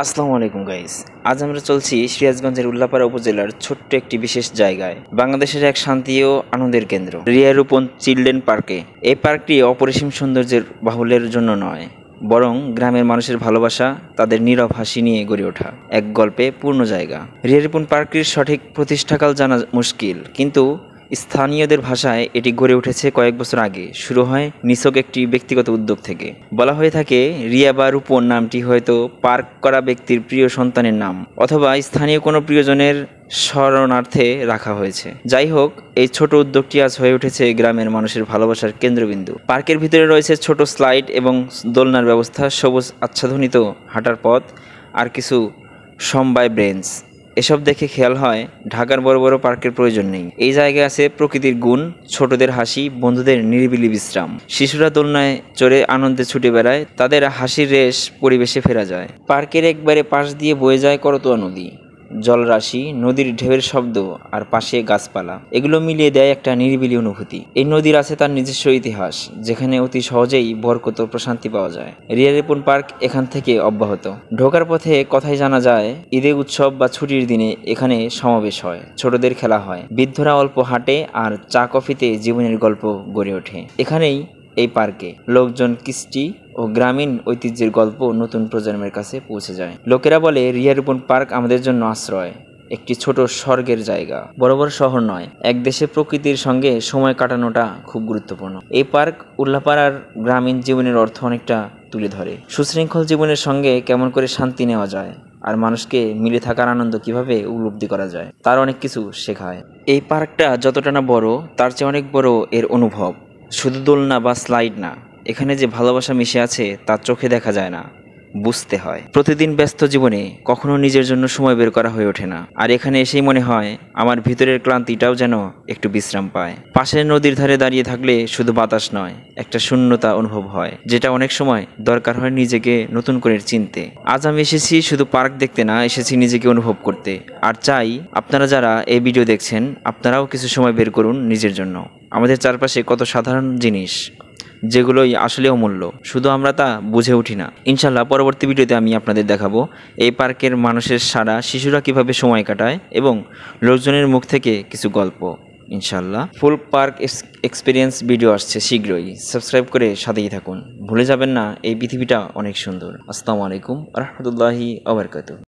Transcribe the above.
আসসালামু আলাইকুম গাইস। আজ আমরা চলছি সিরাজগঞ্জের উল্লাপাড়া উপজেলার ছোট্ট একটি বিশেষ জায়গায়, বাংলাদেশের এক শান্তি ও আনন্দের কেন্দ্র রিয়ারুপন চিলড্রেন পার্কে। এই পার্কটি অপরিসীম সৌন্দর্যের বাহুল্যের জন্য নয়, বরং গ্রামের মানুষের ভালোবাসা, তাদের নীরব হাসি নিয়ে গড়ে ওঠা এক গল্পে পূর্ণ জায়গা। রিয়ারুপন পার্কটির সঠিক প্রতিষ্ঠাকাল জানা মুশকিল, কিন্তু স্থানীয়দের ভাষায় এটি গড়ে উঠেছে কয়েক বছর আগে। শুরু হয় নিছক একটি ব্যক্তিগত উদ্যোগ থেকে। বলা হয়ে থাকে রিয়া বা রূপন নামটি হয়তো পার্ক করা ব্যক্তির প্রিয় সন্তানের নাম, অথবা স্থানীয় কোনো প্রিয়জনের স্মরণার্থে রাখা হয়েছে। যাই হোক, এই ছোট উদ্যোগটি আজ হয়ে উঠেছে গ্রামের মানুষের ভালোবাসার কেন্দ্রবিন্দু। পার্কের ভিতরে রয়েছে ছোট স্লাইড এবং দোলনার ব্যবস্থা, সবুজ আচ্ছাদিত হাঁটার পথ, আর কিছু সমবায় বেঞ্চ। এসব দেখে খেয়াল হয় ঢাকার বড় বড় পার্কের প্রয়োজন নেই। এই জায়গায় আছে প্রকৃতির গুণ, ছোটদের হাসি, বন্ধুদের নিরিবিলি বিশ্রাম। শিশুরা দোলনায় চড়ে আনন্দে ছুটে বেড়ায়, তাদের হাসির রেশ পরিবেশে ফেরা যায়। পার্কের একবারে পাশ দিয়ে বয়ে যায় করতোয়া নদী। জলরাশি, নদীর ঢেউয়ের শব্দ আর পাশে গাছপালা, এগুলো মিলিয়ে দেয় একটা নিরিবিলি অনুভূতি। এই নদীর আছে তার নিজস্ব ইতিহাস, যেখানে অতি সহজেই বরকত প্রশান্তি পাওয়া যায়। রিয়ারুপন পার্ক এখান থেকে অব্যাহত। ঢোকার পথে কথাই জানা যায়, ঈদে উৎসব বা ছুটির দিনে এখানে সমাবেশ হয়, ছোটদের খেলা হয়, বৃদ্ধরা অল্প হাঁটে, আর চা কফিতে জীবনের গল্প গড়ে ওঠে। এখানেই এই পার্কে লোকজন কৃষ্টি ও গ্রামীণ ঐতিহ্যের গল্প নতুন প্রজন্মের কাছে পৌঁছে যায়। লোকেরা বলে রিয়ারুপন পার্ক আমাদের জন্য আশ্রয়, একটি ছোট স্বর্গের জায়গা। বড় বড় শহর নয়, এক দেশে প্রকৃতির সঙ্গে সময় কাটানোটা খুব গুরুত্বপূর্ণ। এই পার্ক উল্লাপাড়ার গ্রামীণ জীবনের অর্থ অনেকটা তুলে ধরে। সুশৃঙ্খল জীবনের সঙ্গে কেমন করে শান্তি নেওয়া যায়, আর মানুষকে মিলে থাকার আনন্দ কিভাবে উপলব্ধি করা যায়, তার অনেক কিছু শেখায়। এই পার্কটা যতটা না বড়, তার চেয়ে অনেক বড় এর অনুভব। শুধু দোলনা বা স্লাইড না, এখানে যে ভালোবাসা মিশে আছে তা চোখে দেখা যায় না, বুঝতে হয়। প্রতিদিন ব্যস্ত জীবনে কখনো নিজের জন্য সময় বের করা হয়ে ওঠে না, আর এখানে এসেই মনে হয় আমার ভিতরের ক্লান্তিটাও যেন একটু বিশ্রাম পায়। পাশের নদীর ধারে দাঁড়িয়ে থাকলে শুধু বাতাস নয়, একটা শূন্যতা অনুভব হয়, যেটা অনেক সময় দরকার হয় নিজেকে নতুন করে চিনতে। আজ আমি এসেছি শুধু পার্ক দেখতে না, এসেছি নিজেকে অনুভব করতে। আর চাই আপনারা যারা এই ভিডিও দেখছেন, আপনারাও কিছু সময় বের করুন নিজের জন্য। আমাদের চারপাশে কত সাধারণ জিনিস, যেগুলোই আসলে অমূল্য, শুধু আমরা তা বুঝে উঠি না। ইনশাল্লাহ পরবর্তী ভিডিওতে আমি আপনাদের দেখাবো এই পার্কের মানুষের সারা, শিশুরা কিভাবে সময় কাটায়, এবং লোকজনের মুখ থেকে কিছু গল্প। ইনশাল্লাহ ফুল পার্ক এক্সপিরিয়েন্স ভিডিও আসছে শীঘ্রই। সাবস্ক্রাইব করে সাথেই থাকুন। ভুলে যাবেন না, এই পৃথিবীটা অনেক সুন্দর। আসসালামু আলাইকুম রহমতুল্লাহি ওয়া বারাকাতুহু।